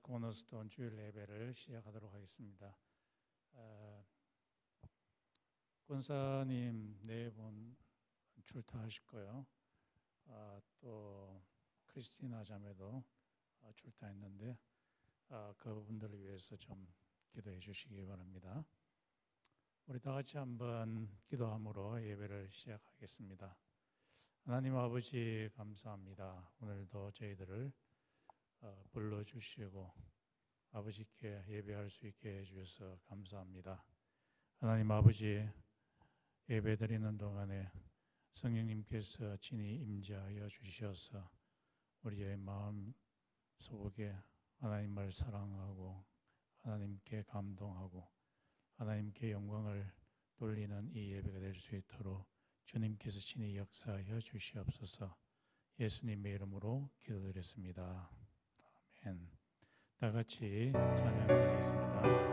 코너스톤 주일 예배를 시작하도록 하겠습니다. 권사님 네 분 출타하실 거예요. 또 크리스티나 자매도 출타했는데 그분들을 위해서 좀 기도해 주시기 바랍니다. 우리 다 같이 한번 기도함으로 예배를 시작하겠습니다. 하나님 아버지 감사합니다. 오늘도 저희들을 불러주시고 아버지께 예배할 수 있게 해주셔서 감사합니다. 하나님 아버지, 예배드리는 동안에 성령님께서 친히 임재하여 주셔서 우리의 마음 속에 하나님을 사랑하고 하나님께 감동하고 하나님께 영광을 돌리는 이 예배가 될 수 있도록 주님께서 친히 역사하여 주시옵소서. 예수님의 이름으로 기도드렸습니다. 아멘. 다 같이 찬양드리겠습니다.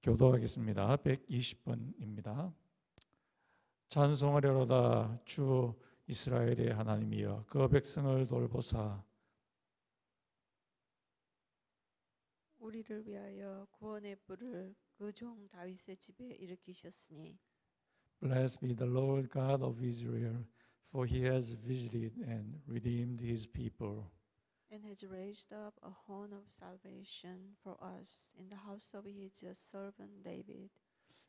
교도하겠습니다. 120번입니다. 찬송하려다 주 이스라엘의 하나님이여 그 백성을 돌보사 우리를 위하여 구원의 뿔을 그 종 다윗의 집에 일으키셨으니 Blessed be the Lord God of Israel, for he has visited and redeemed his people. and has raised up a horn of salvation for us in the house of his servant David.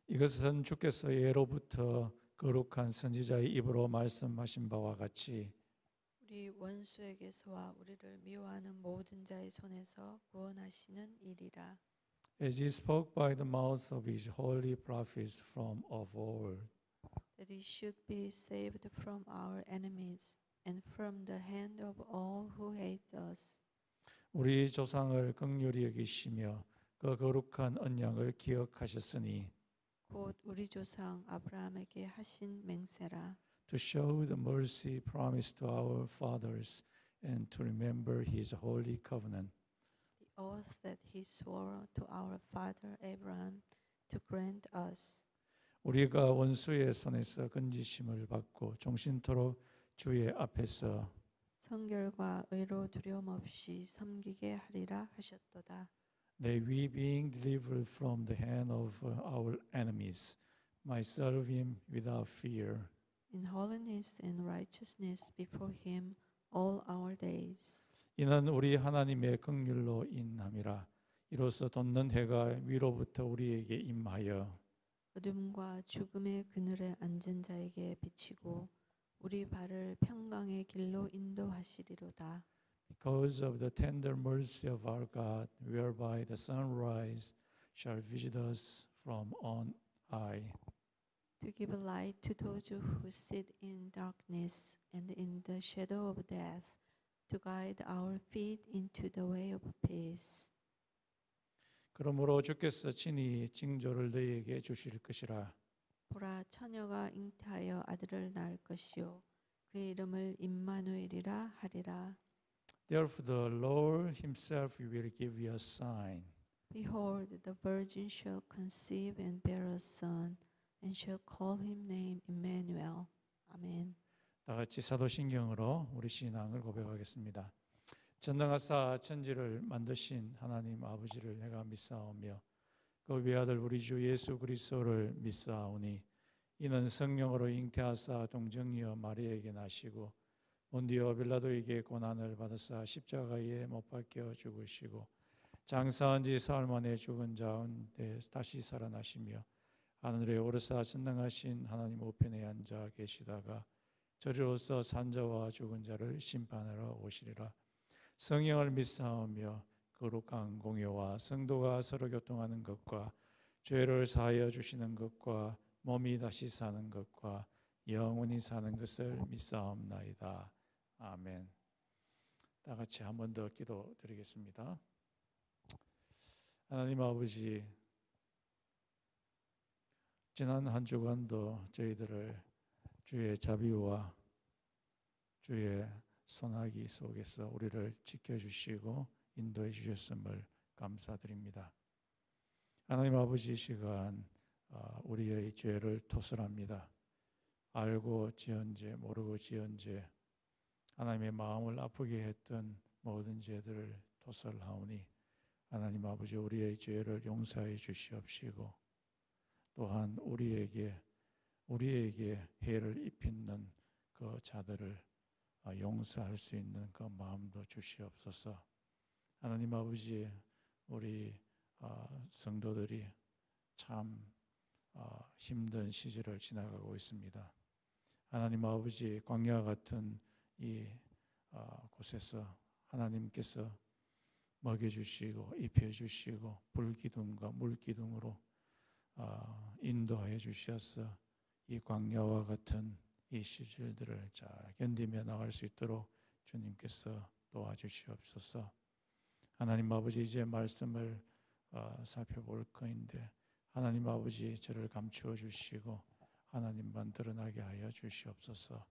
이것은 주께서 예로부터 거룩한 선지자의 입으로 말씀하신 바와 같이 우리 원수에게서와 우리를 미워하는 모든 자의 손에서 구원하시는 일이라. as he spoke by the mouth of his holy prophets from of old. That we should be saved from our enemies and from the hand of all who hate us. 우리 조상을 긍휼히 여기시며 그 거룩한 언약을 기억하셨으니 곧 우리 조상 아브라함에게 하신 맹세라. to show the mercy promised to our fathers and to remember his holy covenant. The oath that he swore to our father Abraham to grant us. 우리가 원수의 손에서 건지심을 받고 종신토록 주의 앞에서 성결과 의로 두려움 없이 섬기게 하리라 하셨도다. that we being delivered from the hand of our enemies might serve him without fear. In holiness and righteousness before him all our days. 이는 우리 하나님의 긍휼로 인함이라. 이로써 돋는 해가 위로부터 우리에게 임하여 어둠과 죽음의 그늘에 앉은 자에게 비치고 우리 발을 평강의 길로 인도하시리로다. because of the tender mercy of our God, whereby the sunrise shall visit us from on high. To give light to those who sit in darkness and in the shadow of death, to guide our feet into the way of peace. 그러므로 주께서 친히 징조를 너희에게 주실 것이라. 보라, 처녀가 잉태하여 아들을 낳을 것이요 그의 이름을 임마누엘이라 하리라. Therefore the Lord himself will give you a sign. Behold, the virgin shall conceive and bear a son, and shall call him name Emmanuel. 아멘. 다 같이 사도신경으로 우리 신앙을 고백하겠습니다. 전능하사 천지를 만드신 하나님 아버지를 내가 믿사오며 그 외아들 우리 주 예수 그리스도를 믿사오니 이는 성령으로 잉태하사 동정녀 마리아에게 나시고 본디오 빌라도에게 고난을 받으사 십자가에 못 박혀 죽으시고 장사한 지 사흘 만에 죽은 자 가운데 다시 살아나시며 하늘에 오르사 전능하신 하나님 우편에 앉아 계시다가 저리로서 산자와 죽은 자를 심판하러 오시리라. 성령을 믿사오며 거룩한 공회와 성도가 서로 교통하는 것과 죄를 사하여 주시는 것과 몸이 다시 사는 것과 영원히 사는 것을 믿사옵나이다. 아멘. 다 같이 한 번 더 기도드리겠습니다. 하나님 아버지, 지난 한 주간도 저희들을 주의 자비와 주의 손아귀 속에서 우리를 지켜주시고 인도해 주셨음을 감사드립니다. 하나님 아버지, 이 시간 우리의 죄를 토설합니다. 알고 지은 죄, 모르고 지은 죄, 하나님의 마음을 아프게 했던 모든 죄들을 토설하오니 하나님 아버지, 우리의 죄를 용서해 주시옵시고 또한 우리에게 해를 입히는 그 자들을 용서할 수 있는 그 마음도 주시옵소서. 하나님 아버지, 우리 성도들이 참 힘든 시절을 지나가고 있습니다. 하나님 아버지, 광야 같은 이 곳에서 하나님께서 먹여주시고 입혀주시고 불기둥과 물기둥으로 인도하여 주셔서 이 광야와 같은 이 시절들을 잘 견디며 나갈 수 있도록 주님께서 도와주시옵소서. 하나님 아버지, 이제 말씀을 살펴볼 거인데 하나님 아버지, 저를 감추어 주시고 하나님만 드러나게 하여 주시옵소서.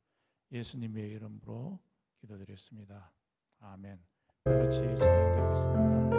예수님의 이름으로 기도드렸습니다. 아멘. 같이 찬양드리겠습니다.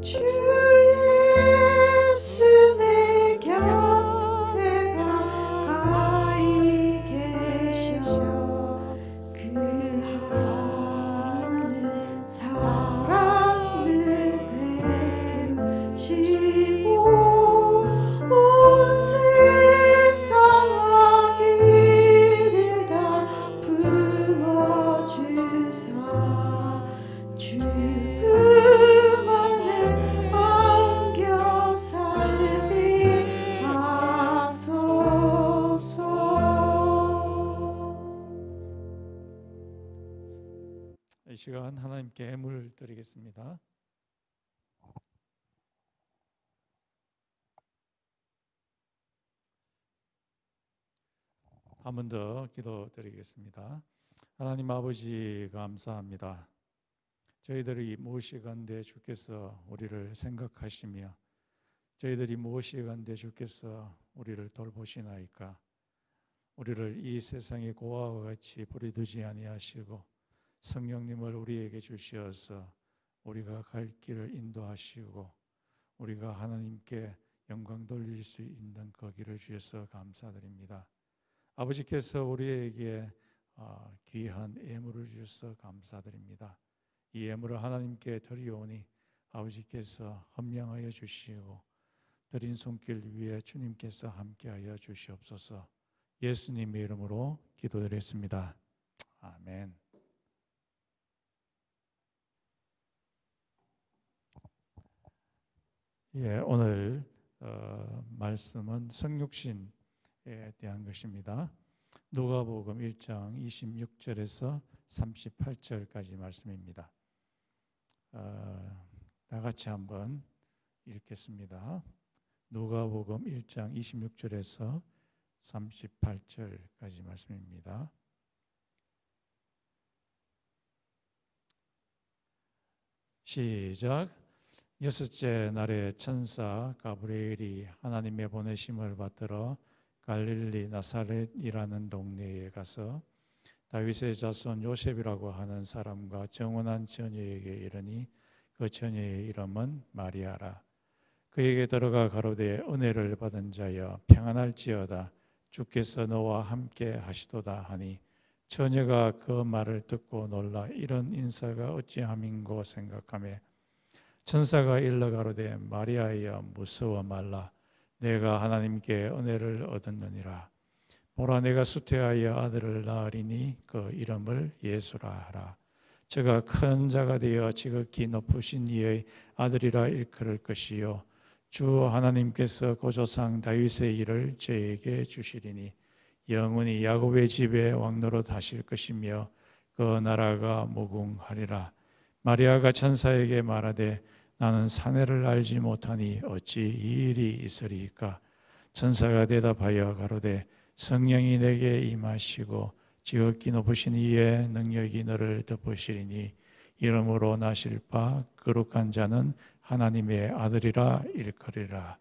주 예수 내 곁에 가까이 계셔 그 하나님 사랑을 베푸시고 온 세상 악인을 다 품어주사 주만의 안겨 살게 하소서. 이 시간 하나님께 예물 드리겠습니다. 한 번 더 기도드리겠습니다. 하나님 아버지 감사합니다. 저희들이 무엇이 간데 주께서 우리를 생각하시며 저희들이 무엇이 간데 주께서 우리를 돌보시나이까. 우리를 이 세상의 고아와 같이 버려두지 아니하시고 성령님을 우리에게 주시어서 우리가 갈 길을 인도하시고 우리가 하나님께 영광 돌릴 수 있는 그 길을 주셔서 감사드립니다. 아버지께서 우리에게 귀한 예물을 주셔서 감사드립니다. 이 예물을 하나님께 드리오니 아버지께서 헌명하여 주시고 드린 손길 위에 주님께서 함께하여 주시옵소서. 예수님의 이름으로 기도드렸습니다. 아멘. 예, 오늘 말씀은 성육신에 대한 것입니다. 누가복음 1장 26절에서 38절까지 말씀입니다. 다 같이 한번 읽겠습니다. 누가복음 1장 26절에서 38절까지 말씀입니다. 시작. 여섯째 날에 천사 가브리엘이 하나님의 보내심을 받들어 갈릴리 나사렛이라는 동네에 가서 다윗의 자손 요셉이라고 하는 사람과 정혼한 처녀에게 이르니 그 처녀의 이름은 마리아라. 그에게 들어가 가로되 은혜를 받은 자여 평안할지어다 주께서 너와 함께 하시도다 하니 처녀가 그 말을 듣고 놀라 이런 인사가 어찌함인고 생각하며 천사가 일러 가로되 마리아여 무서워 말라 내가 하나님께 은혜를 얻었느니라. 보라 내가 수태하여 아들을 낳으리니 그 이름을 예수라 하라. 저가 큰 자가 되어 지극히 높으신 이의 아들이라 일컬을 것이요 주 하나님께서 고조상 다윗의 일을 저에게 주시리니 영원히 야곱의 집에 왕노릇 하실 것이며 그 나라가 무궁하리라. 마리아가 천사에게 말하되 나는 사내를 알지 못하니 어찌 이 일이 있으리이까. 천사가 대답하여 가로되 성령이 내게 임하시고 지극히 높으신 이의 능력이 너를 덮으시리니 이름으로 나실 바 거룩한 자는 하나님의 아들이라 일컬이라.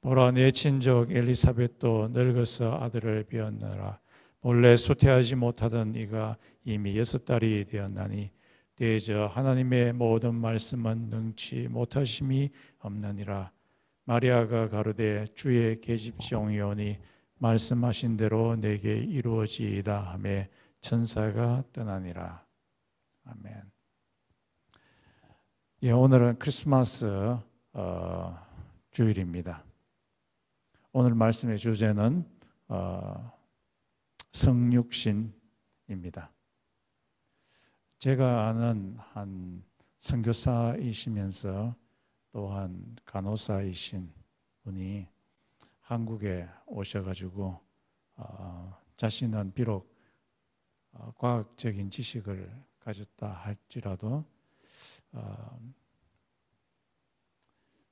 보라 내 친족 엘리사벳도 늙어서 아들을 배었느라 본래 수태하지 못하던 이가 이미 6달이 되었나니 대저 하나님의 모든 말씀은 능치 못하심이 없느니라. 마리아가 가로되 주의 계집종이오니 말씀하신 대로 내게 이루어지이다 하매 천사가 떠나니라. 아멘. 예, 오늘은 크리스마스 주일입니다. 오늘 말씀의 주제는 성육신입니다. 제가 아는 한 선교사이시면서 또한 간호사이신 분이 한국에 오셔가지고 자신은 비록 과학적인 지식을 가졌다 할지라도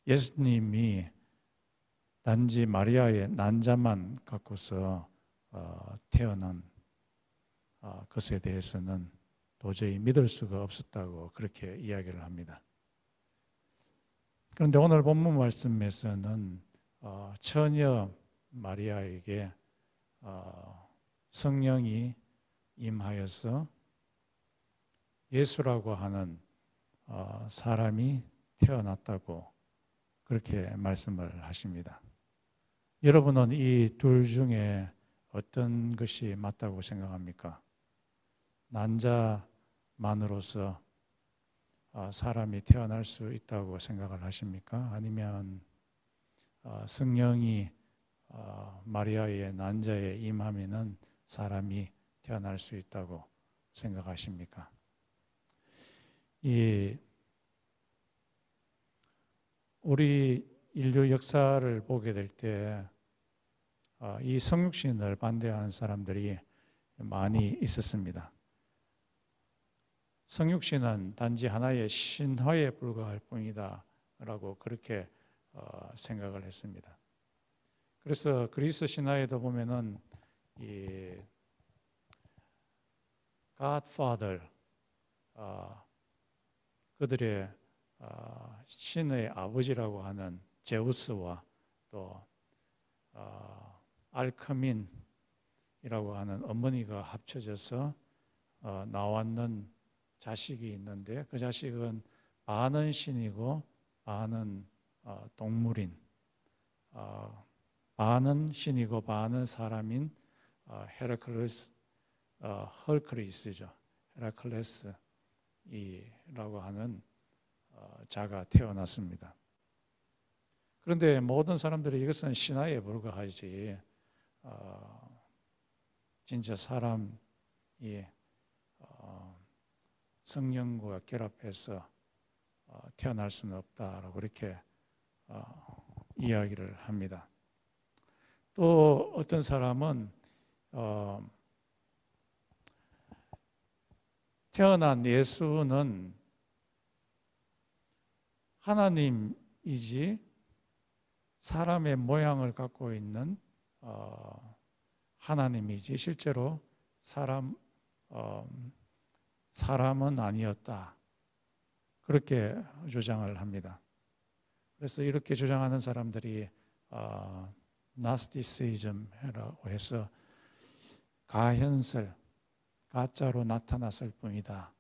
예수님이 단지 마리아의 난자만 갖고서 태어난 것에 대해서는 도저히 믿을 수가 없었다고 그렇게 이야기를 합니다. 그런데 오늘 본문 말씀에서는 처녀 마리아에게 성령이 임하여서 예수라고 하는 사람이 태어났다고 그렇게 말씀을 하십니다. 여러분은 이 둘 중에 어떤 것이 맞다고 생각합니까? 난자만으로서 사람이 태어날 수 있다고 생각을 하십니까? 아니면 성령이 마리아의 난자에 임하면은 사람이 태어날 수 있다고 생각하십니까? 우리 인류 역사를 보게 될 때 이 성육신을 반대하는 사람들이 많이 있었습니다. 성육신은 단지 하나의 신화에 불과할 뿐이다 라고 그렇게 생각을 했습니다. 그래서 그리스 신화에도 보면은 이 Godfather, 그들의 신의 아버지라고 하는 제우스와 또 알카민이라고 하는 어머니가 합쳐져서 나왔는 자식이 있는데 그 자식은 반은 신이고 반은 동물인, 반은 신이고 반은 사람인 헐크리스죠. 헤라클레스이라고 하는 자가 태어났습니다. 그런데 모든 사람들이 이것은 신화에 불과하지 진짜 사람이 성령과 결합해서 태어날 수는 없다라고 이렇게 이야기를 합니다. 또 어떤 사람은 태어난 예수는 하나님이지 사람의 모양을 갖고 있는 하나님이지 실제로 사람은 아니었다. 그렇게 주장을 합니다. 그래서 이렇게 주장하는 사람들이 나스티시즘이라고 해서 가현설, 가짜로 나타났을 뿐이다.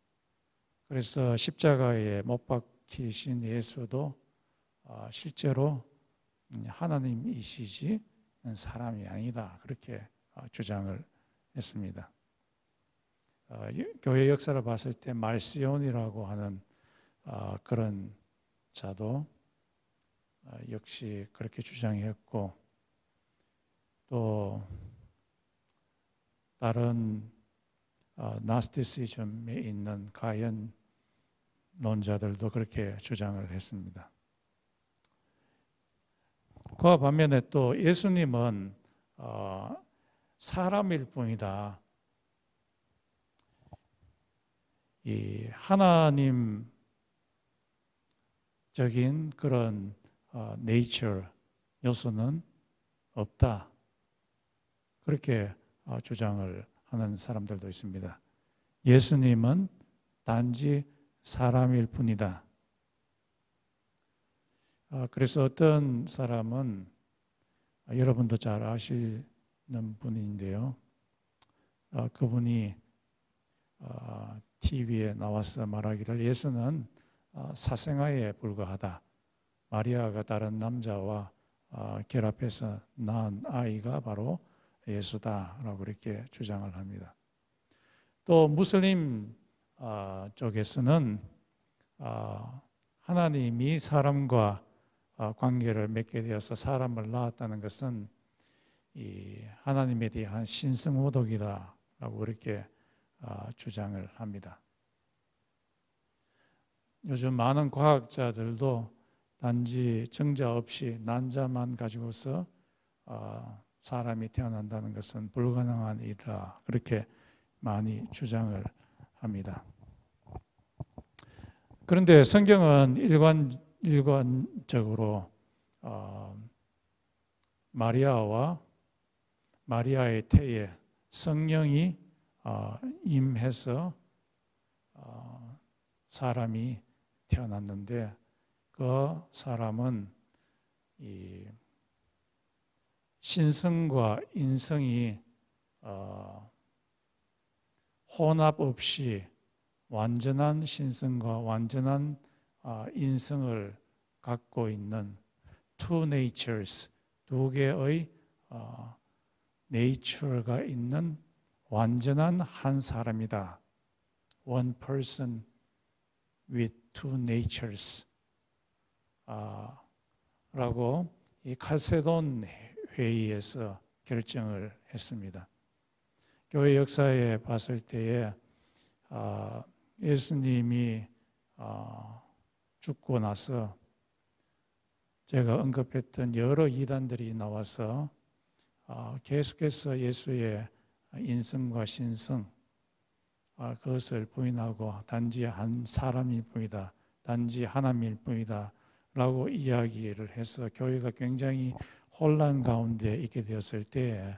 그래서 십자가에 못 박히신 예수도 실제로 하나님이시지 사람이 아니다. 그렇게 주장을 했습니다. 교회 역사를 봤을 때 말시온이라고 하는 그런 자도 역시 그렇게 주장했고 또 다른 나스티시즘에 있는 가현론자들도 그렇게 주장을 했습니다. 그와 반면에 또 예수님은 사람일 뿐이다. 이 하나님적인 그런 네이처 요소는 없다. 그렇게 주장을 하는 사람들도 있습니다. 예수님은 단지 사람일 뿐이다. 그래서 어떤 사람은 여러분도 잘 아시는 분인데요. 그분이 TV에 나와서 말하기를 예수는 사생아에 불과하다. 마리아가 다른 남자와 결합해서 낳은 아이가 바로 예수다라고 이렇게 주장을 합니다. 또 무슬림 쪽에서는 하나님이 사람과 관계를 맺게 되어서 사람을 낳았다는 것은 이 하나님에 대한 신성모독이다라고 이렇게 주장을 합니다. 요즘 많은 과학자들도 단지 정자 없이 난자만 가지고서 사람이 태어난다는 것은 불가능한 일이라 그렇게 많이 주장을 합니다. 그런데 성경은 일관적으로 마리아와 마리아의 태에 성령이 임해서 사람이 태어났는데 그 사람은 이 신성과 인성이 혼합 없이 완전한 신성과 완전한 인성을 갖고 있는 two natures, 두 개의 네이처가 있는 완전한 한 사람이다. One person with two natures. 라고 이 칼세돈 회의에서 결정을 했습니다. 교회 역사에 봤을 때에 예수님이 죽고 나서 제가 언급했던 여러 이단들이 나와서 계속해서 예수의 인성과 신성 그것을 부인하고 단지 한 사람일 뿐이다, 단지 하나님일 뿐이다 라고 이야기를 해서 교회가 굉장히 혼란 가운데 있게 되었을 때에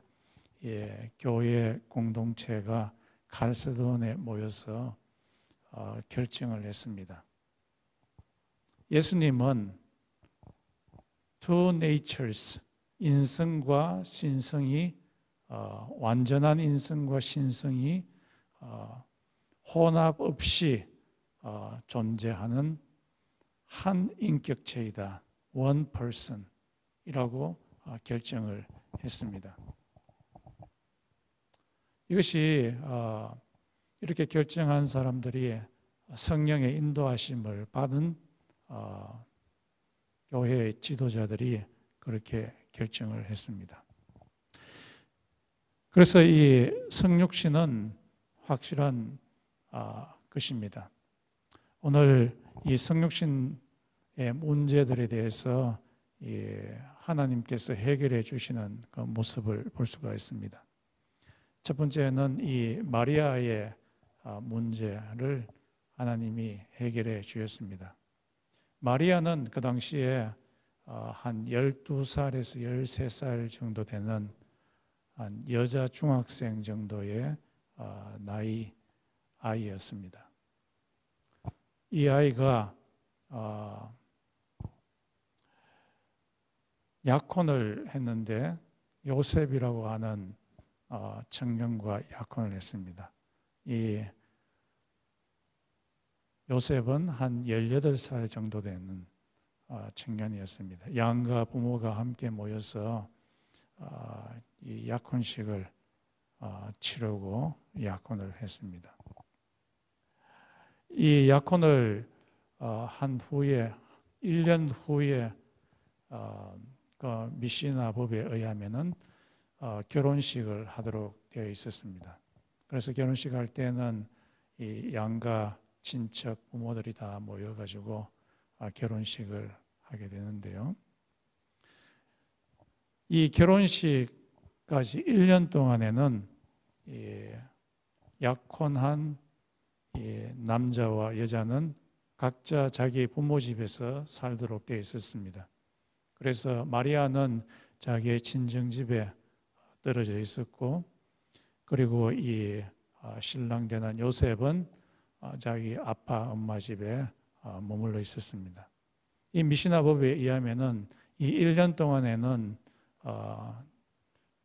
교회 공동체가 칼세돈에 모여서 결정을 했습니다. 예수님은 two natures, 인성과 신성이 완전한 인성과 신성이 혼합 없이 존재하는 한 인격체이다. One person이라고 결정을 했습니다. 이것이 이렇게 결정한 사람들이 성령의 인도하심을 받은 교회의 지도자들이 그렇게 결정을 했습니다. 그래서 이 성육신은 확실한 것입니다. 오늘 이 성육신의 문제들에 대해서 하나님께서 해결해 주시는 그 모습을 볼 수가 있습니다. 첫 번째는 이 마리아의 문제를 하나님이 해결해 주셨습니다. 마리아는 그 당시에 한 12살에서 13살 정도 되는 한 여자 중학생 정도의 나이 아이였습니다. 이 아이가 약혼을 했는데 요셉이라고 하는 청년과 약혼을 했습니다. 이 요셉은 한 18살 정도 되는 청년이었습니다. 양가 부모가 함께 모여서 이 약혼식을 치르고 약혼을 했습니다. 이 약혼을 한 후에 1년 후에 그 미시나 법에 의하면은 결혼식을 하도록 되어 있었습니다. 그래서 결혼식 할 때는 이 양가 친척 부모들이 다 모여가지고 결혼식을 하게 되는데요. 이 결혼식까지 1년 동안에는 이 약혼한 이 남자와 여자는 각자 자기 부모 집에서 살도록 되어 있었습니다. 그래서 마리아는 자기의 친정집에 떨어져 있었고, 그리고 이 신랑 되는 요셉은 자기 아빠 엄마 집에 머물러 있었습니다. 이 미시나 법에 의하면은 이 1년 동안에는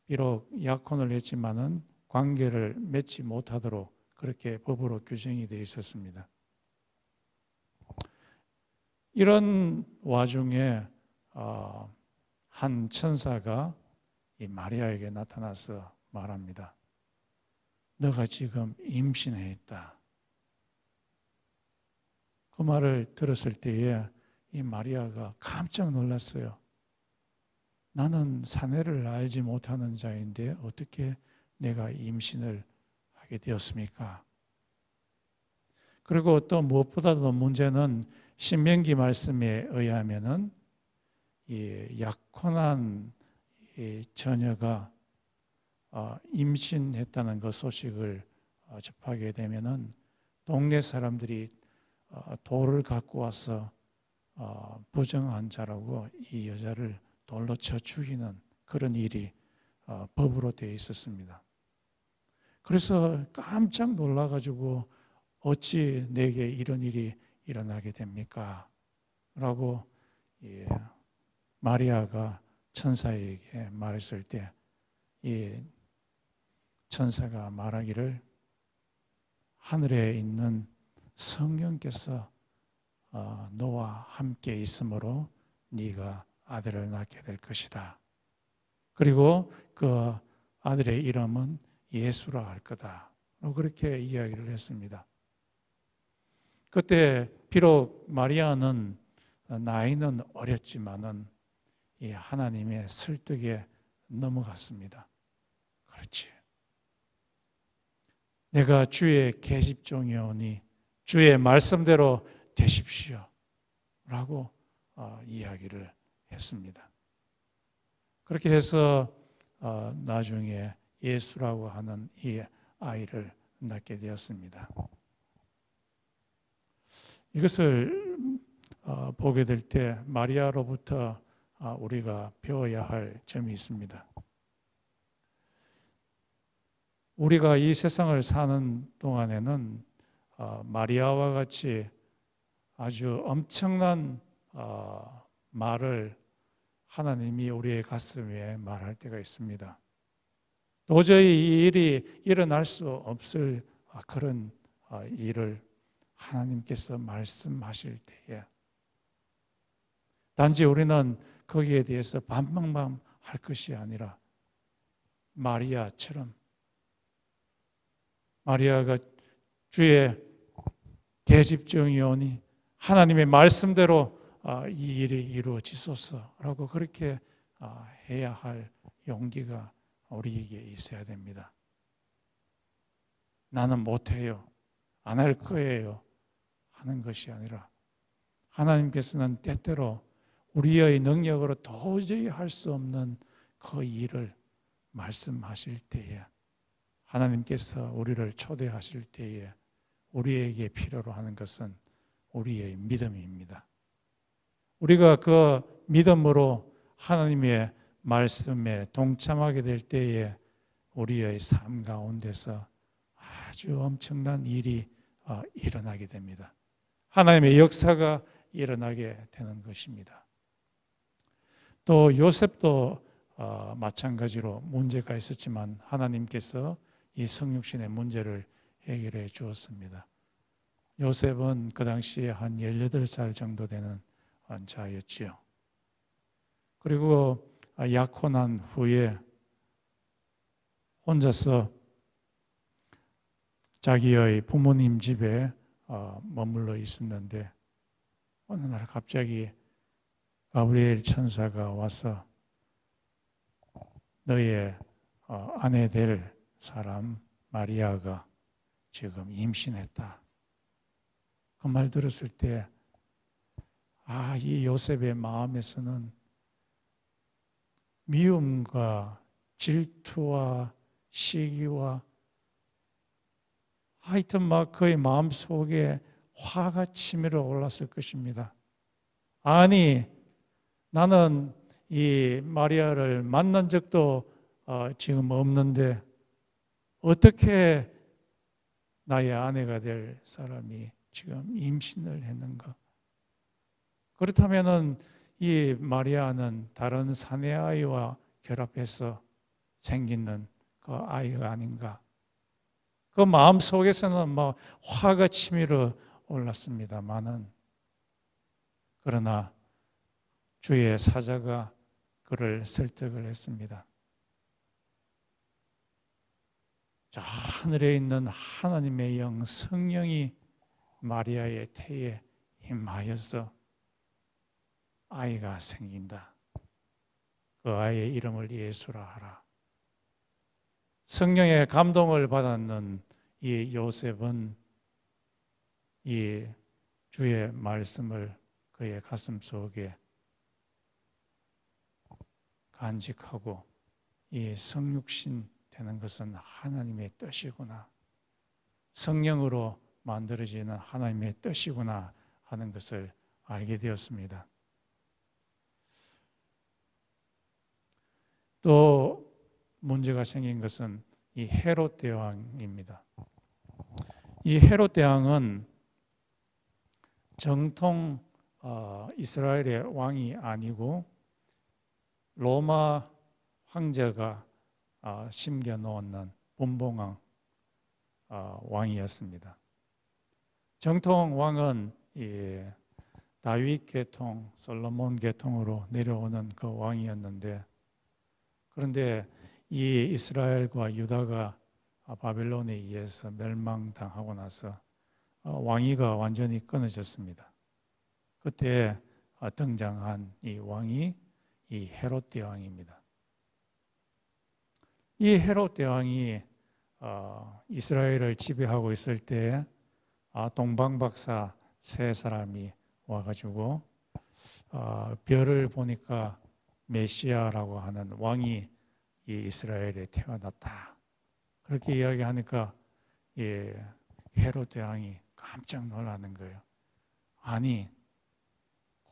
비록 약혼을 했지만은 관계를 맺지 못하도록 그렇게 법으로 규정이 되어 있었습니다. 이런 와중에 한 천사가 이 마리아에게 나타나서 말합니다. 너가 지금 임신해 있다. 그 말을 들었을 때에 이 마리아가 깜짝 놀랐어요. 나는 사내를 알지 못하는 자인데 어떻게 내가 임신을 하게 되었습니까? 그리고 또 무엇보다도 문제는 신명기 말씀에 의하면은 이 약혼한 이 처녀가 임신했다는 그 소식을 접하게 되면은 동네 사람들이 돌을 갖고 와서 부정한 자라고 이 여자를 돌로 쳐 죽이는 그런 일이 법으로 되어 있었습니다. 그래서 깜짝 놀라가지고 어찌 내게 이런 일이 일어나게 됩니까? 라고 마리아가 천사에게 말했을 때 이 천사가 말하기를 하늘에 있는 성령께서 너와 함께 있으므로 네가 아들을 낳게 될 것이다. 그리고 그 아들의 이름은 예수라 할 거다. 그렇게 이야기를 했습니다. 그때 비록 마리아는 나이는 어렸지만은 이 하나님의 설득에 넘어갔습니다. 그렇지. 내가 주의 계집종이오니 주의 말씀대로 되십시오. 라고 이야기를 했습니다. 그렇게 해서 나중에 예수라고 하는 이 아이를 낳게 되었습니다. 이것을 보게 될 때 마리아로부터 우리가 배워야 할 점이 있습니다. 우리가 이 세상을 사는 동안에는 마리아와 같이 아주 엄청난 말을 하나님이 우리의 가슴에 말할 때가 있습니다. 도저히 이 일이 일어날 수 없을 그런 일을 하나님께서 말씀하실 때에 단지 우리는 거기에 대해서 반박만 할 것이 아니라 마리아처럼 마리아가 주의 계집종이오니 하나님의 말씀대로 이 일이 이루어지소서라고 그렇게 해야 할 용기가 우리에게 있어야 됩니다. 나는 못해요. 안 할 거예요. 하는 것이 아니라 하나님께서는 때때로 우리의 능력으로 도저히 할 수 없는 그 일을 말씀하실 때에 하나님께서 우리를 초대하실 때에 우리에게 필요로 하는 것은 우리의 믿음입니다. 우리가 그 믿음으로 하나님의 말씀에 동참하게 될 때에 우리의 삶 가운데서 아주 엄청난 일이 일어나게 됩니다. 하나님의 역사가 일어나게 되는 것입니다. 또 요셉도 마찬가지로 문제가 있었지만 하나님께서 이 성육신의 문제를 해결해 주었습니다. 요셉은 그 당시에 한 18살 정도 되는 자였지요. 그리고 약혼한 후에 혼자서 자기의 부모님 집에 머물러 있었는데 어느 날 갑자기 가브리엘 천사가 와서 너의 아내 될 사람 마리아가 지금 임신했다. 그 말 들었을 때 이 요셉의 마음에서는 미움과 질투와 시기와 하여튼 막 그의 마음속에 화가 치밀어 올랐을 것입니다. 아니 나는 이 마리아를 만난 적도 지금 없는데 어떻게 나의 아내가 될 사람이 지금 임신을 했는가? 그렇다면은 이 마리아는 다른 사내 아이와 결합해서 생기는 그 아이가 아닌가? 그 마음 속에서는 막 화가 치밀어 올랐습니다만은 그러나 주의 사자가 그를 설득을 했습니다. 저 하늘에 있는 하나님의 영 성령이 마리아의 태에 임하여서 아이가 생긴다. 그 아이의 이름을 예수라 하라. 성령의 감동을 받았는 이 요셉은 이 주의 말씀을 그의 가슴 속에 간직하고 이 성육신 되는 것은 하나님의 뜻이구나. 성령으로 만들어지는 하나님의 뜻이구나 하는 것을 알게 되었습니다. 또 문제가 생긴 것은 이 헤롯 대왕입니다. 이 헤롯 대왕은 정통 이스라엘의 왕이 아니고 로마 황제가 심겨 놓는 분봉왕 왕이었습니다. 정통 왕은 다윗 계통, 솔로몬 계통으로 내려오는 그 왕이었는데, 그런데 이 이스라엘과 유다가 바벨론에 의해서 멸망당하고 나서 왕위가 완전히 끊어졌습니다. 그때 등장한 이 왕이 이 헤롯 대왕입니다. 이 헤롯 대왕이 이스라엘을 지배하고 있을 때 동방박사 세 사람이 와가지고 별을 보니까 메시아라고 하는 왕이 이 이스라엘에 태어났다. 그렇게 이야기하니까 헤롯 대왕이 깜짝 놀라는 거예요. 아니,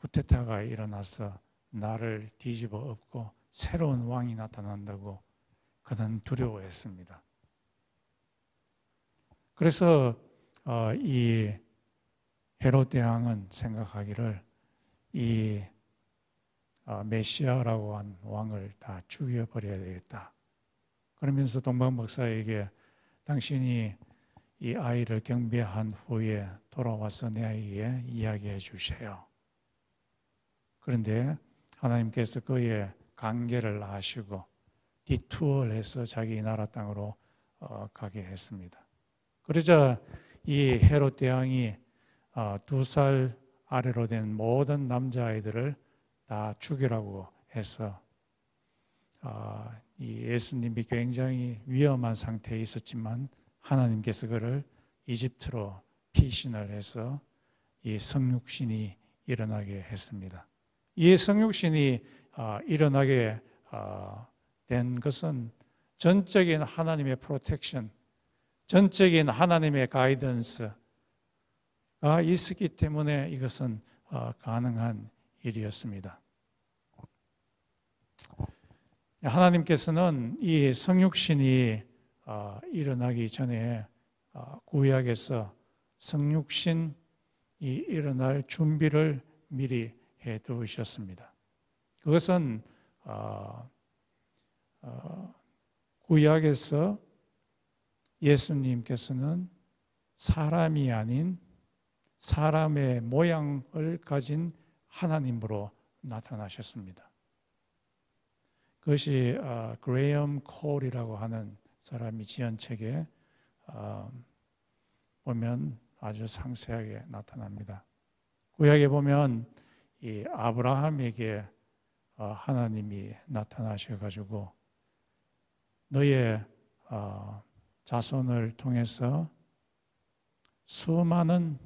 쿠데타가 일어나서 나를 뒤집어 엎고 새로운 왕이 나타난다고 그는 두려워했습니다. 그래서 이 헤롯 대왕은 생각하기를 이 메시아라고 한 왕을 다 죽여버려야 되겠다. 그러면서 동방박사에게 당신이 이 아이를 경배한 후에 돌아와서 내 아이에게 이야기해 주세요. 그런데 하나님께서 그의 관계를 아시고 디투어를 해서 자기 나라 땅으로 가게 했습니다. 그러자 이 헤롯 대왕이 2살 아래로 된 모든 남자아이들을 다 죽이라고 해서 이 예수님이 굉장히 위험한 상태에 있었지만 하나님께서 그를 이집트로 피신을 해서 이 성육신이 일어나게 했습니다. 이 성육신이 일어나게 된 것은 전적인 하나님의 프로텍션, 전적인 하나님의 가이던스가 있었기 때문에 이것은 가능한 일이었습니다. 하나님께서는 이 성육신이 일어나기 전에 구약에서 성육신이 일어날 준비를 미리 해 두셨습니다. 그것은 구약에서 예수님께서는 사람이 아닌 사람의 모양을 가진 하나님으로 나타나셨습니다. 그것이 그레이엄 콜이라고 하는 사람이 지은 책에 보면 아주 상세하게 나타납니다. 구약에 보면 이 아브라함에게 하나님이 나타나셔가지고 너의 자손을 통해서 수많은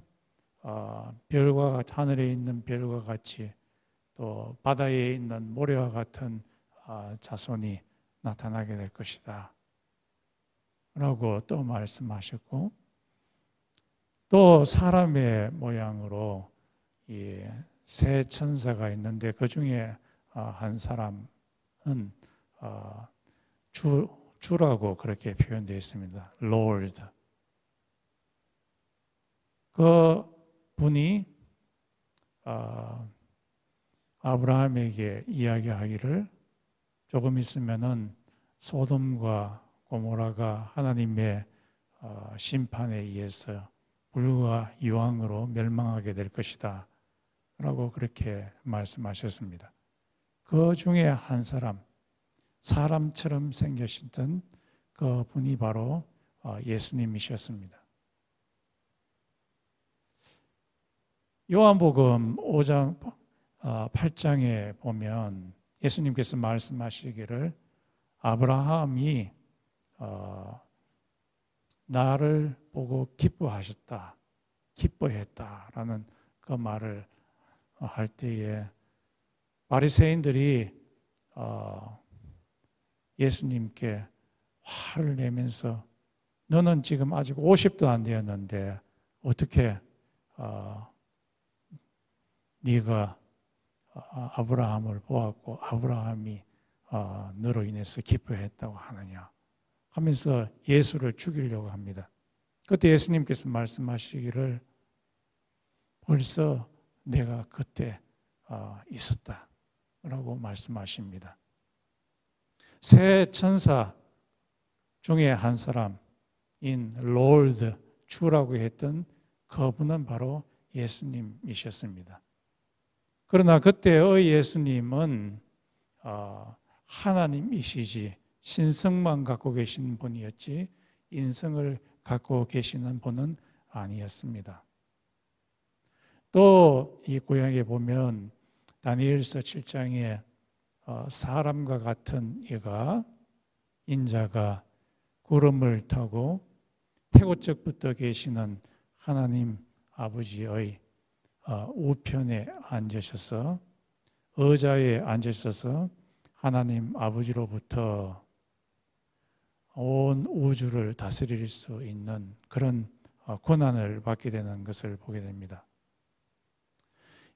별과 하늘에 있는 별과 같이 또 바다에 있는 모래와 같은 자손이 나타나게 될 것이다 라고 또 말씀하셨고, 또 사람의 모양으로 이 세 천사가 있는데 그 중에 한 사람은 주라고 그렇게 표현되어 있습니다. Lord. 그 분이 아브라함에게 이야기하기를 조금 있으면은 소돔과 고모라가 하나님의 심판에 의해서 불과 유황으로 멸망하게 될 것이다 라고 그렇게 말씀하셨습니다. 그 중에 한 사람, 사람처럼 생기셨던 그 분이 바로 예수님이셨습니다. 요한복음 5장 8장에 보면 예수님께서 말씀하시기를 아브라함이 나를 보고 기뻐했다라는 그 말을 할 때에 바리새인들이 예수님께 화를 내면서 너는 지금 아직 50도 안 되었는데 어떻게 네가 아브라함을 보았고 아브라함이 너로 인해서 기뻐했다고 하느냐 하면서 예수를 죽이려고 합니다. 그때 예수님께서 말씀하시기를 벌써 내가 그때 있었다라고 말씀하십니다. 세 천사 중에 한 사람인 롤드 주라고 했던 그분은 바로 예수님이셨습니다. 그러나 그때의 예수님은 하나님이시지 신성만 갖고 계신 분이었지 인성을 갖고 계시는 분은 아니었습니다. 또 이 구약에 보면 다니엘서 7장에 사람과 같은 인자가 구름을 타고 태고적부터 계시는 하나님 아버지의 우편에 앉으셔서 의자에 앉으셔서 하나님 아버지로부터 온 우주를 다스릴 수 있는 그런 권한을 받게 되는 것을 보게 됩니다.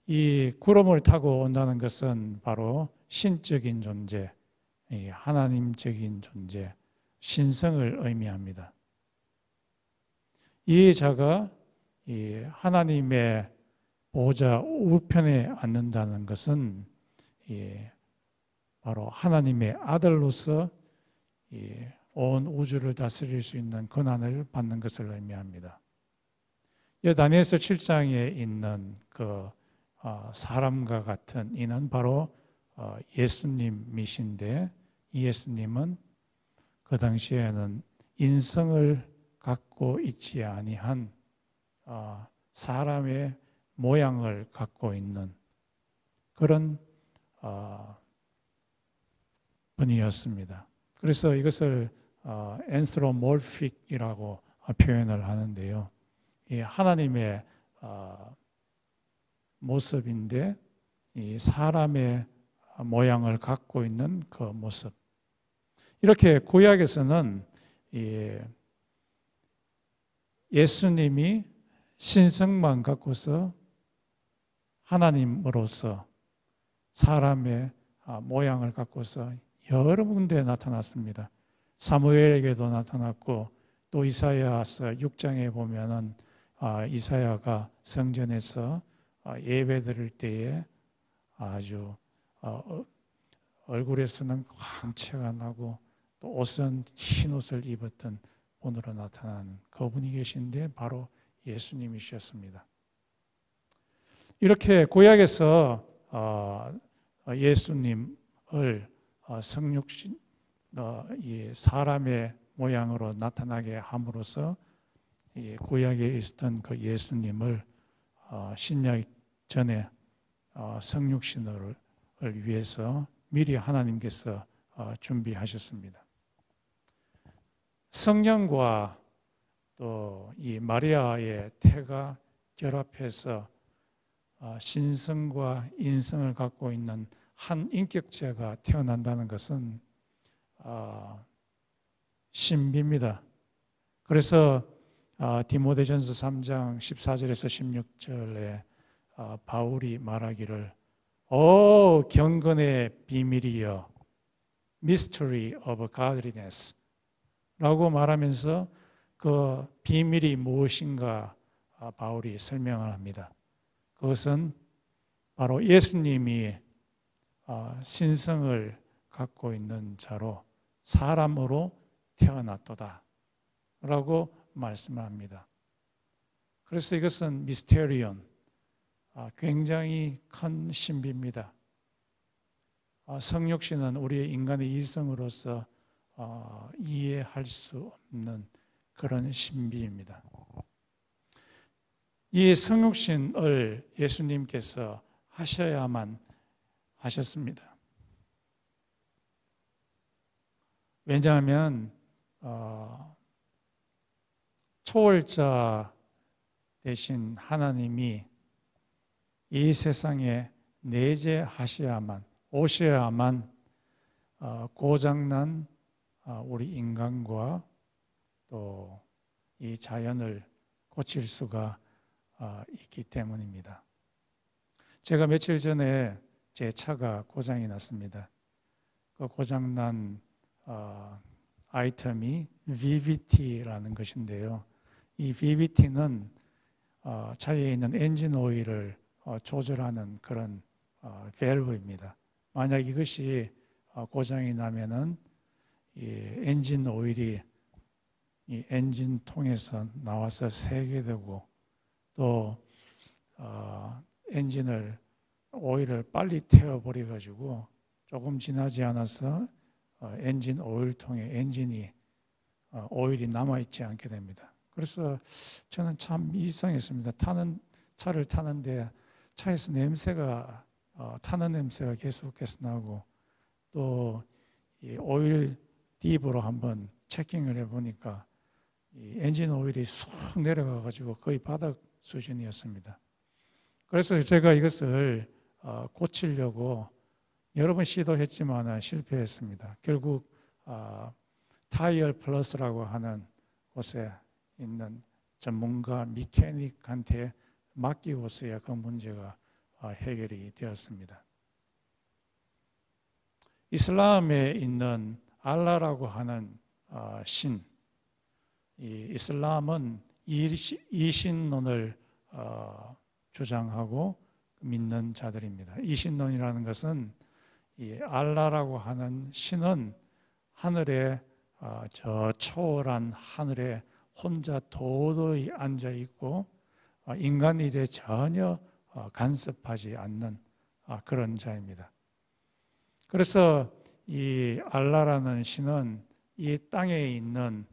이 구름을 타고 온다는 것은 바로 신적인 존재, 하나님적인 존재, 신성을 의미합니다. 이 자가 하나님의 보좌 우편에 앉는다는 것은 바로 하나님의 아들로서 온 우주를 다스릴 수 있는 권한을 받는 것을 의미합니다. 다니엘서 7장에 있는 그 사람과 같은 이는 바로 예수님이신데 이 예수님은 그 당시에는 인성을 갖고 있지 아니한 사람의 모양을 갖고 있는 그런 분이었습니다. 그래서 이것을 anthropomorphic이라고 표현을 하는데요. 이 하나님의 모습인데 이 사람의 모양을 갖고 있는 그 모습. 이렇게 구약에서는 예수님이 신성만 갖고서 하나님으로서 사람의 모양을 갖고서 여러 군데에 나타났습니다. 사무엘에게도 나타났고 또 이사야서 6장에 보면은 이사야가 성전에서 예배 드릴 때에 아주 얼굴에서는 광채가 나고 또 옷은 흰 옷을 입었던 분으로 나타나는 그분이 계신데 바로 예수님이셨습니다. 이렇게 구약에서 예수님을 성육신 사람의 모양으로 나타나게 함으로써 구약에 있었던 그 예수님을 신약 전에 성육신을 위해서 미리 하나님께서 준비하셨습니다. 성령과 또 이 마리아의 태가 결합해서 신성과 인성을 갖고 있는 한 인격체가 태어난다는 것은 신비입니다. 그래서 디모데전서 3장 14절에서 16절에 바울이 말하기를 오 경건의 비밀이여 mystery of godliness 라고 말하면서 그 비밀이 무엇인가 바울이 설명을 합니다. 그것은 바로 예수님이 신성을 갖고 있는 자로 사람으로 태어났도다 라고 말씀합니다. 그래서 이것은 미스테리온, 굉장히 큰 신비입니다. 성육신은 우리의 인간의 이성으로서 이해할 수 없는 그런 신비입니다. 이 성육신을 예수님께서 하셔야만 하셨습니다. 왜냐하면 초월자 되신 하나님이 이 세상에 내재하셔야만 오셔야만 고장난 우리 인간과 또 이 자연을 고칠 수가 있기 때문입니다. 제가 며칠 전에 제 차가 고장이 났습니다. 그 고장난 아이템이 VVT라는 것인데요. 이 VVT는 차에 있는 엔진 오일을 조절하는 그런 밸브입니다. 만약 이것이 고장이 나면은 이 엔진 오일이 이 엔진 통에서 나와서 새게 되고 또 엔진을 오일을 빨리 태워버려 가지고 조금 지나지 않아서 엔진 오일통에 엔진이 오일이 남아있지 않게 됩니다. 그래서 저는 참 이상했습니다. 차를 타는데 차에서 냄새가 타는 냄새가 계속해서 나고 또 이 오일 딥으로 한번 체킹을 해보니까 이 엔진 오일이 쑥 내려가 가지고 거의 바닥 수준이었습니다. 그래서 제가 이것을 고치려고 여러 번 시도했지만 실패했습니다. 결국 타이어 플러스라고 하는 곳에 있는 전문가 미케닉한테 맡기고서야 그 문제가 해결이 되었습니다. 이슬람에 있는 알라라고 하는 신, 이 이슬람은 이신론을 주장하고 믿는 자들입니다. 이신론이라는 것은 이 알라라고 하는 신은 하늘에 저 초월한 하늘에 혼자 도도히 앉아 있고 인간 일에 전혀 간섭하지 않는 그런 자입니다. 그래서 이 알라라는 신은 이 땅에 있는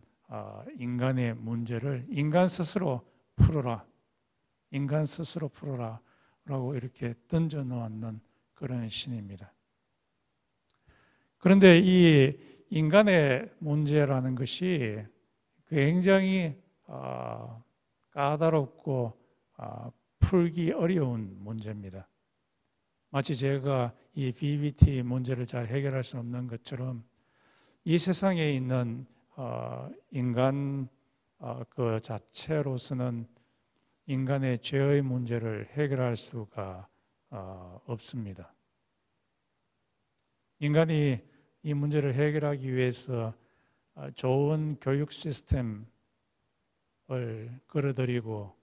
인간의 문제를 인간 스스로 풀어라, 인간 스스로 풀어라 라고 이렇게 던져 놓았는 그런 신입니다. 그런데 이 인간의 문제라는 것이 굉장히 까다롭고 풀기 어려운 문제입니다. 마치 제가 이 BBT 문제를 잘 해결할 수 없는 것처럼 이 세상에 있는 인간 그 자체로서는 인간의 죄의 문제를 해결할 수가 없습니다. 인간이 이 문제를 해결하기 위해서 좋은 교육 시스템을 끌어들이고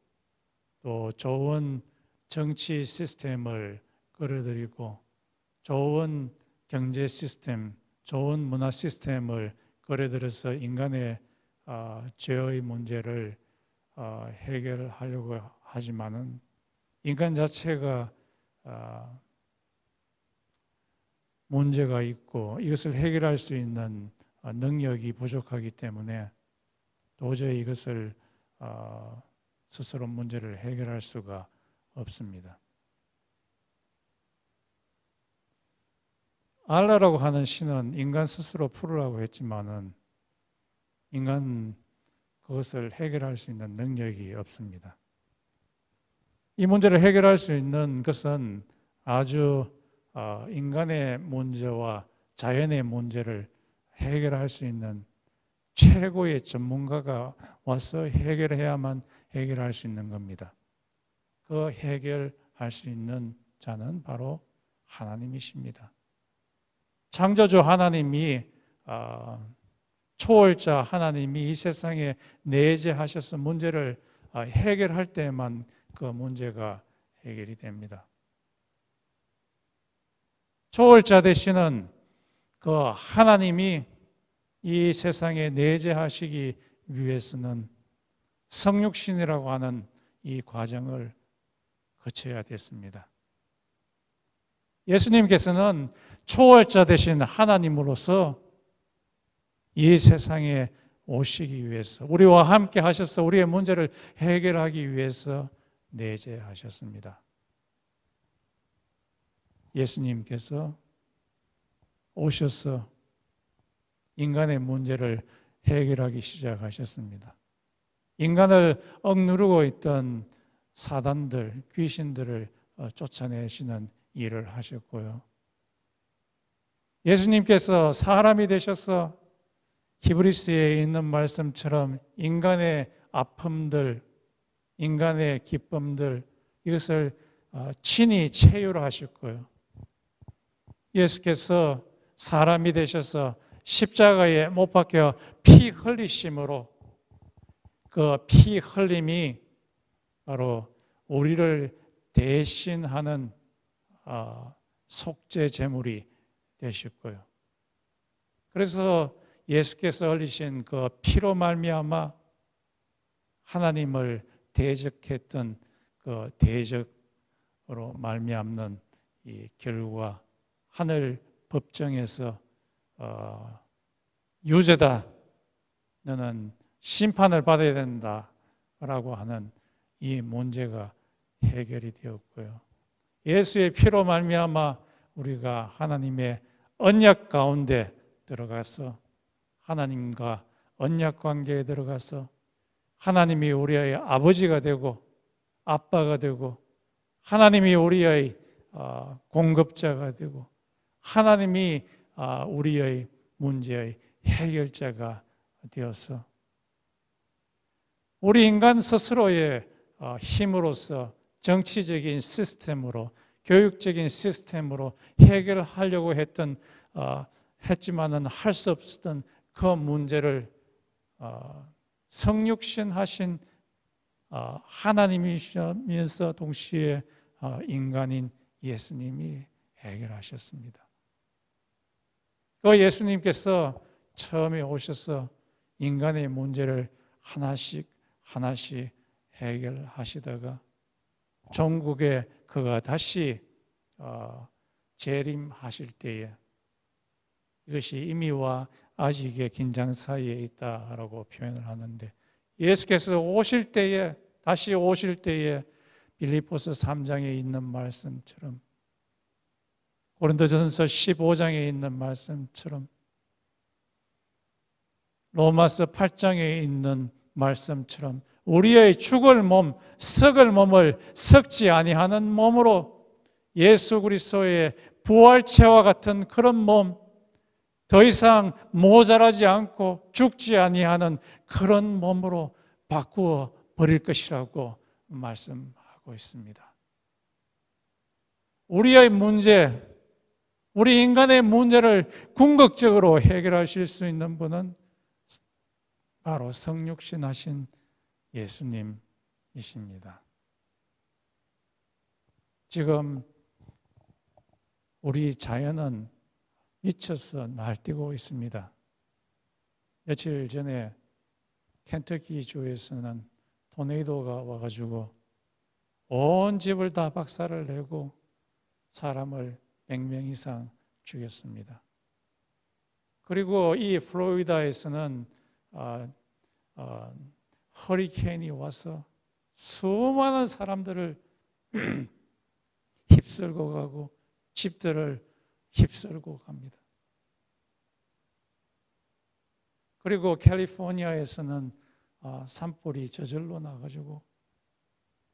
또 좋은 정치 시스템을 끌어들이고 좋은 경제 시스템, 좋은 문화 시스템을 끌어들여서 인간의 죄의 문제를 해결하려고 하지만은 인간 자체가 문제가 있고 이것을 해결할 수 있는 능력이 부족하기 때문에 도저히 이것을 스스로 문제를 해결할 수가 없습니다. 알라라고 하는 신은 인간 스스로 풀으라고 했지만은 인간 그것을 해결할 수 있는 능력이 없습니다. 이 문제를 해결할 수 있는 것은 아주 인간의 문제와 자연의 문제를 해결할 수 있는 최고의 전문가가 와서 해결해야만 해결할 수 있는 겁니다. 그 해결할 수 있는 자는 바로 하나님이십니다. 창조주 하나님이 초월자 하나님이 이 세상에 내재하셔서 문제를 해결할 때만 그 문제가 해결이 됩니다. 초월자 되시는 그 하나님이 이 세상에 내재하시기 위해서는 성육신이라고 하는 이 과정을 거쳐야 됐습니다. 예수님께서는 초월자 되신 하나님으로서 이 세상에 오시기 위해서 우리와 함께 하셔서 우리의 문제를 해결하기 위해서 내재하셨습니다. 예수님께서 오셔서 인간의 문제를 해결하기 시작하셨습니다. 인간을 억누르고 있던 사단들, 귀신들을 쫓아내시는 일을 하셨고요. 예수님께서 사람이 되셔서 히브리스에 있는 말씀처럼 인간의 아픔들, 인간의 기쁨들 이것을 친히 체휼하셨고요. 예수께서 사람이 되셔서 십자가에 못 박혀 피 흘리심으로 그 피 흘림이 바로 우리를 대신하는 속죄 제물이 되셨고요. 그래서 예수께서 흘리신 그 피로 말미암아 하나님을 대적했던 그 대적으로 말미암는 이 결과 하늘 법정에서 유죄다, 너는 심판을 받아야 된다라고 하는 이 문제가 해결이 되었고요. 예수의 피로 말미암아 우리가 하나님의 언약 가운데 들어가서 하나님과 언약 관계에 들어가서 하나님이 우리의 아버지가 되고 아빠가 되고 하나님이 우리의 공급자가 되고 하나님이 우리의 문제의 해결자가 되어서 우리 인간 스스로의 힘으로써 정치적인 시스템으로 교육적인 시스템으로 해결하려고 했지만은 할 수 없었던 그 문제를 성육신 하신 하나님이시면서 동시에 인간인 예수님이 해결하셨습니다. 그 예수님께서 처음에 오셔서 인간의 문제를 하나씩 해결하시다가 종국에 그가 다시 재림하실 때에 이것이 이미와 아직의 긴장 사이에 있다라고 표현을 하는데, 예수께서 다시 오실 때에 빌립보서 3장에 있는 말씀처럼, 고린도전서 15장에 있는 말씀처럼, 로마서 8장에 있는 말씀처럼 우리의 죽을 몸, 썩을 몸을 썩지 아니하는 몸으로 예수 그리스도의 부활체와 같은 그런 몸, 더 이상 모자라지 않고 죽지 아니하는 그런 몸으로 바꾸어 버릴 것이라고 말씀하고 있습니다. 우리의 문제, 우리 인간의 문제를 궁극적으로 해결하실 수 있는 분은 바로 성육신 하신 예수님이십니다. 지금 우리 자연은 미쳐서 날뛰고 있습니다. 며칠 전에 켄터키 주에서는 토네이도가 와가지고 온 집을 다 박살을 내고 사람을 100명 이상 죽였습니다. 그리고 이 플로리다에서는 허리케인이 와서 수많은 사람들을 휩쓸고 가고 집들을 휩쓸고 갑니다. 그리고 캘리포니아에서는 산불이 저절로 나가지고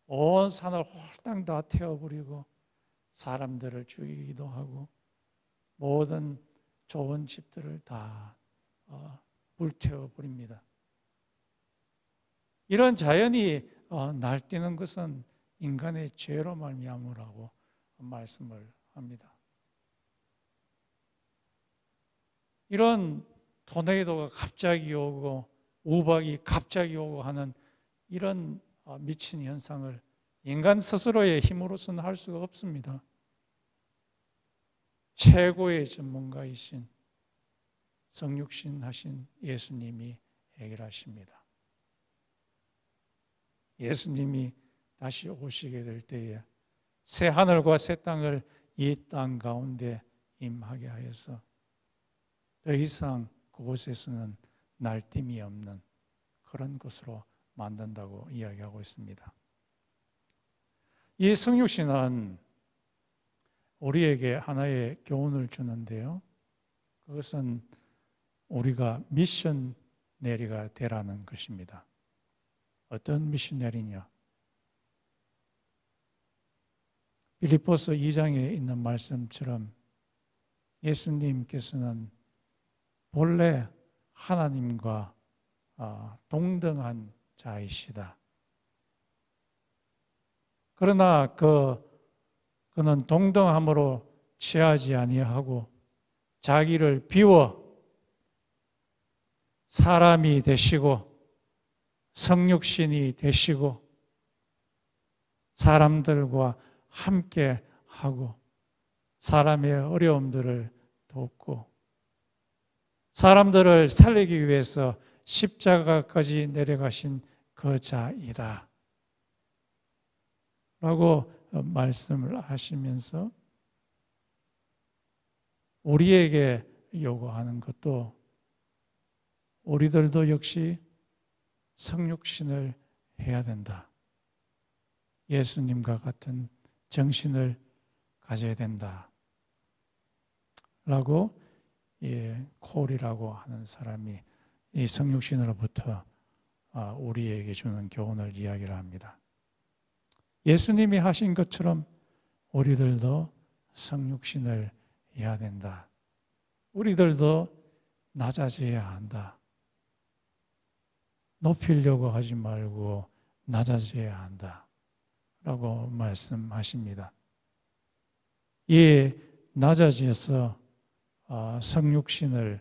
온 산을 홀딱 다 태워버리고 사람들을 죽이기도 하고 모든 좋은 집들을 다 불태워버립니다. 이런 자연이 날뛰는 것은 인간의 죄로 말미암으라고 말씀을 합니다. 이런 토네이도가 갑자기 오고 우박이 갑자기 오고 하는 이런 미친 현상을 인간 스스로의 힘으로서는 할 수가 없습니다. 최고의 전문가이신 성육신 하신 예수님이 해결하십니다. 예수님이 다시 오시게 될 때에 새 하늘과 새 땅을 이 땅 가운데 임하게 하여서 더 이상 그곳에서는 날팀이 없는 그런 곳으로 만든다고 이야기하고 있습니다. 이 성육신은 우리에게 하나의 교훈을 주는데요, 그것은 우리가 미셔너리가 되라는 것입니다. 어떤 미셔너리냐? 빌립보서 2장에 있는 말씀처럼 예수님께서는 본래 하나님과 동등한 자이시다. 그러나 그는 동등함으로 취하지 아니하고 자기를 비워 사람이 되시고 성육신이 되시고 사람들과 함께 하고 사람의 어려움들을 돕고 사람들을 살리기 위해서 십자가까지 내려가신 그 자이다 라고 말씀을 하시면서 우리에게 요구하는 것도 우리들도 역시 성육신을 해야 된다. 예수님과 같은 정신을 가져야 된다. 라고 콜이라고 하는 사람이 이 성육신으로부터 우리에게 주는 교훈을 이야기를 합니다. 예수님이 하신 것처럼 우리들도 성육신을 해야 된다. 우리들도 낮아져야 한다. 높이려고 하지 말고 낮아져야 한다. 라고 말씀하십니다. 이 낮아져서 성육신을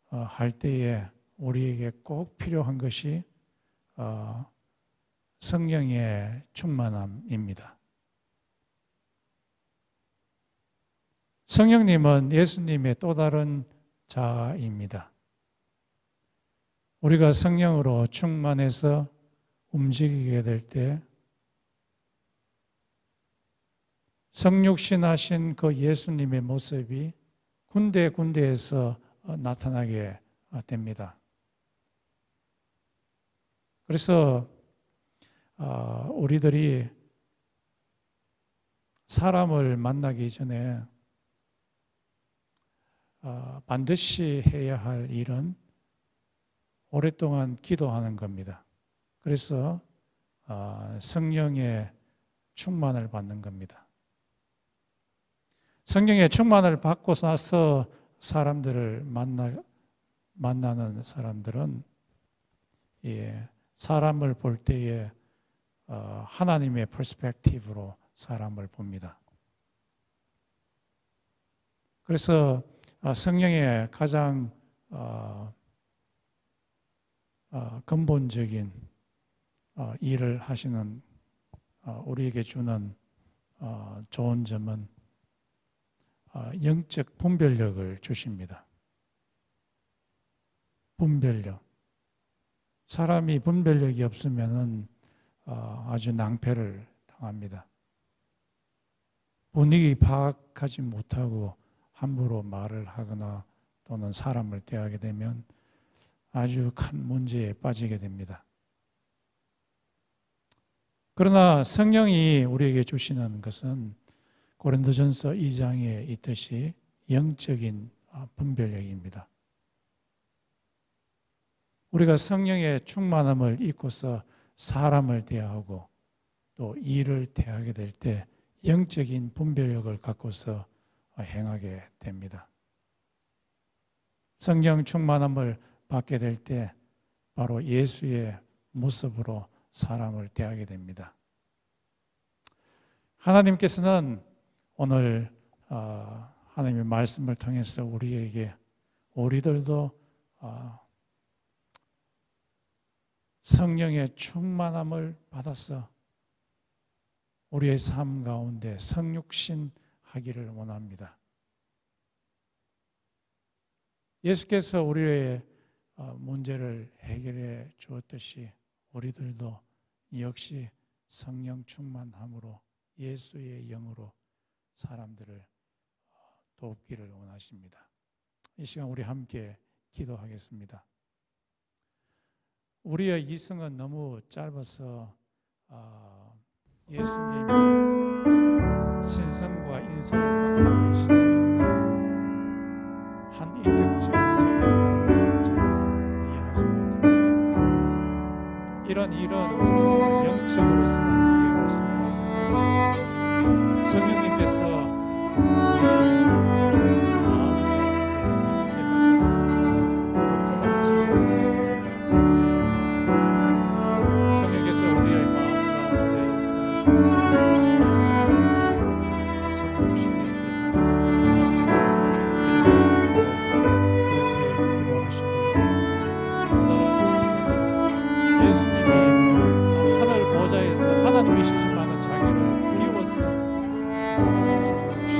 할 때에 우리에게 꼭 필요한 것이 성령의 충만함입니다. 성령님은 예수님의 또 다른 자아입니다. 우리가 성령으로 충만해서 움직이게 될 때 성육신하신 그 예수님의 모습이 군데군데에서 나타나게 됩니다. 그래서 우리들이 사람을 만나기 전에 반드시 해야 할 일은 오랫동안 기도하는 겁니다. 그래서 성령의 충만을 받는 겁니다. 성령의 충만을 받고 나서 사람들을 만나는 사람들은 사람을 볼 때에 하나님의 퍼스펙티브로 사람을 봅니다. 그래서 성령의 가장 근본적인 일을 하시는 우리에게 주는 좋은 점은 영적 분별력을 주십니다. 분별력. 사람이 분별력이 없으면 아주 낭패를 당합니다. 분위기 파악하지 못하고 함부로 말을 하거나 또는 사람을 대하게 되면 아주 큰 문제에 빠지게 됩니다. 그러나 성령이 우리에게 주시는 것은 고린도전서 2장에 있듯이 영적인 분별력입니다. 우리가 성령의 충만함을 입고서 사람을 대하고 또 일을 대하게 될 때 영적인 분별력을 갖고서 행하게 됩니다. 성령 충만함을 받게 될 때 바로 예수의 모습으로 사람을 대하게 됩니다. 하나님께서는 오늘 하나님의 말씀을 통해서 우리들도 성령의 충만함을 받아서 우리의 삶 가운데 성육신하기를 원합니다. 예수께서 우리의 문제를 해결해 주었듯이 우리들도 역시 성령 충만함으로 예수의 영으로 사람들을 돕기를 원하십니다. 이 시간 우리 함께 기도하겠습니다. 우리의 이승은 너무 짧아서 예수님이 신성과 인성을 갖고 계신 한 인격체로 태어났다는 것을 잘 이해하지 못합니다. 이런 일은 영적으로서만 이해할 수가 있습니다. 성령님께서 우리의 마음 가운데 임재하셔서 역사하실 때에 성령께서 우리의 마음 가운데 역사하셔서 성육신에 일어날 수 있도록 그렇게 기도하시고요. 오늘은 예수님이 하늘 보좌에서 하나님이시지만 자기를 비워서 성육신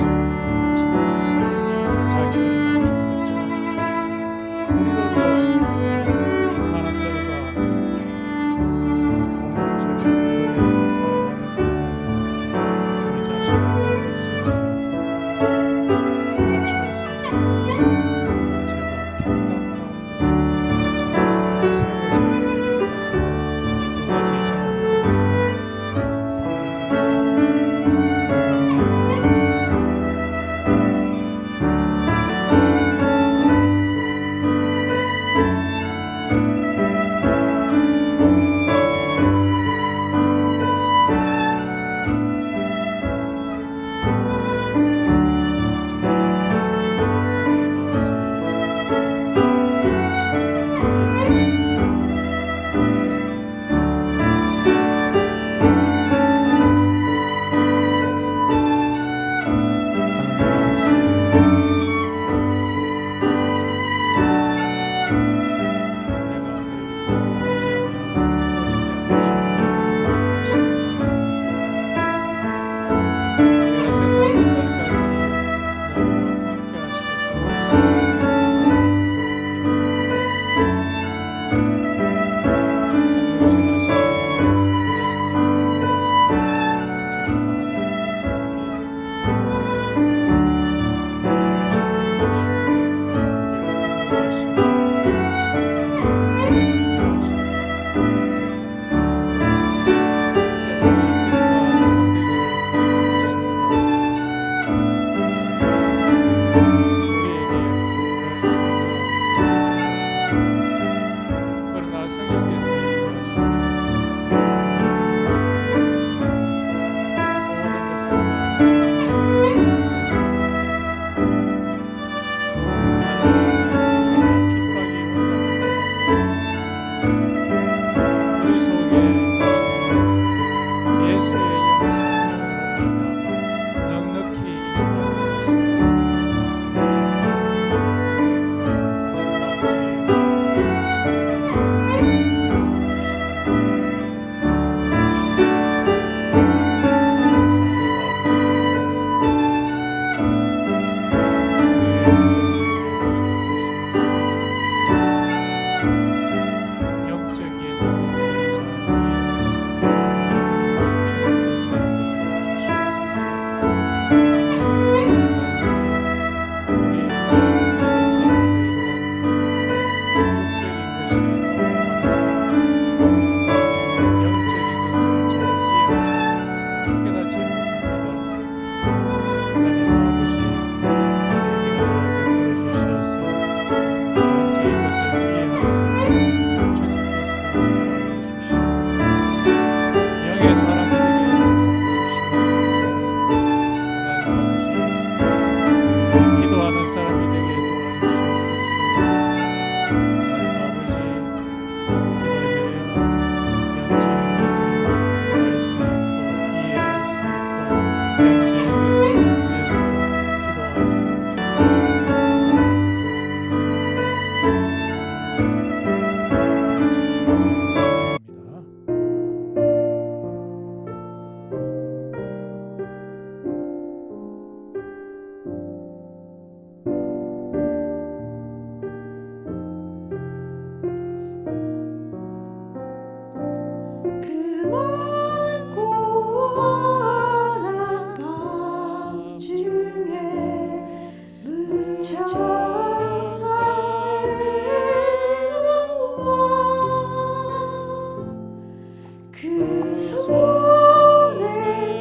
그 손에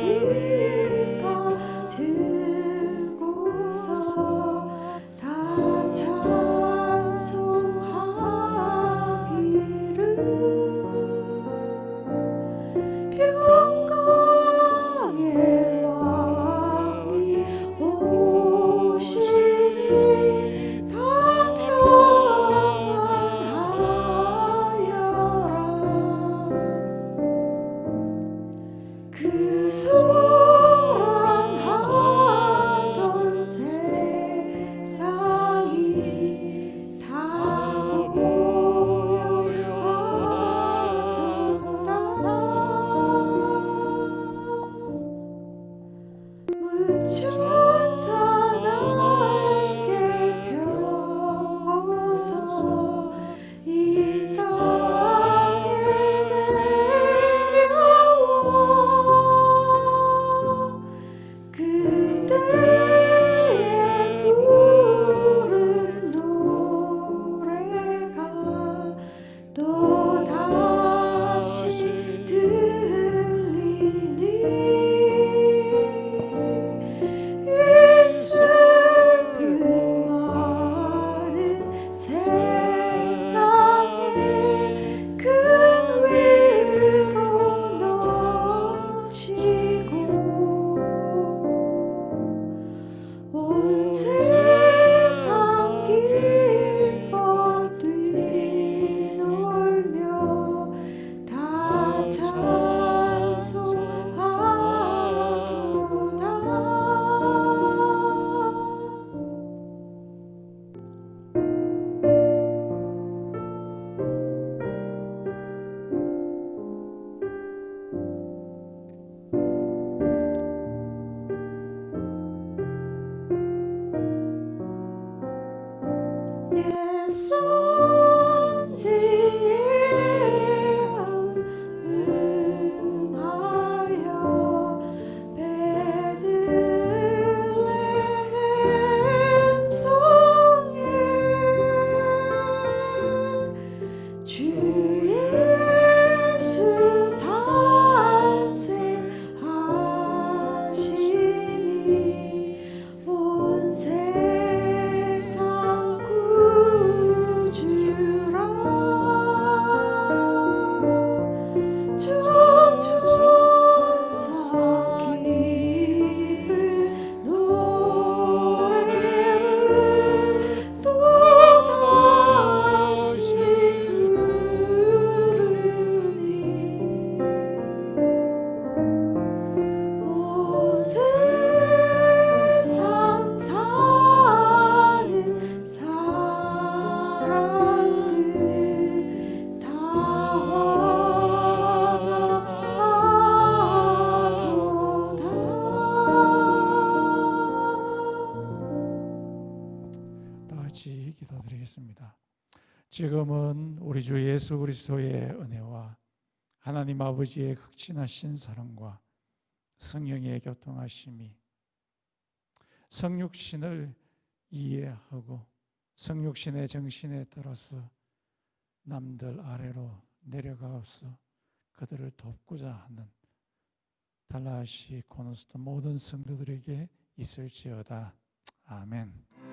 깃발 들고서 다 찬송하기를 평강의 왕이 오시니 다 평안하여라. 그 소란하던 세상이 다 모여하도다. 무천사 나에게 펴서 이 땅에 내려와 그대의 부른 노래가 또다시 들리니 이 슬픔 많은 세상에 큰 위로 넘치고 온 세상 기뻐 뛰놀며 다 찬송하도다. 은하여 베들레헴 성에 주 예수 탄생하시니 온 세상 구주라. 천천사 기를 노래를 또다시 부르니 온 세상 사는 사람들 다 다 같이 기도드리겠습니다. 지금은 우리 주 예수 그리스도의 은혜와 하나님 아버지의 극진하신 사랑과 성령의 교통하심이 성육신을 이해하고 성육신의 정신에 따라서 남들 아래로 내려가서 그들을 돕고자 하는 달라시 코너스톤 모든 성도들에게 있을지어다. 아멘.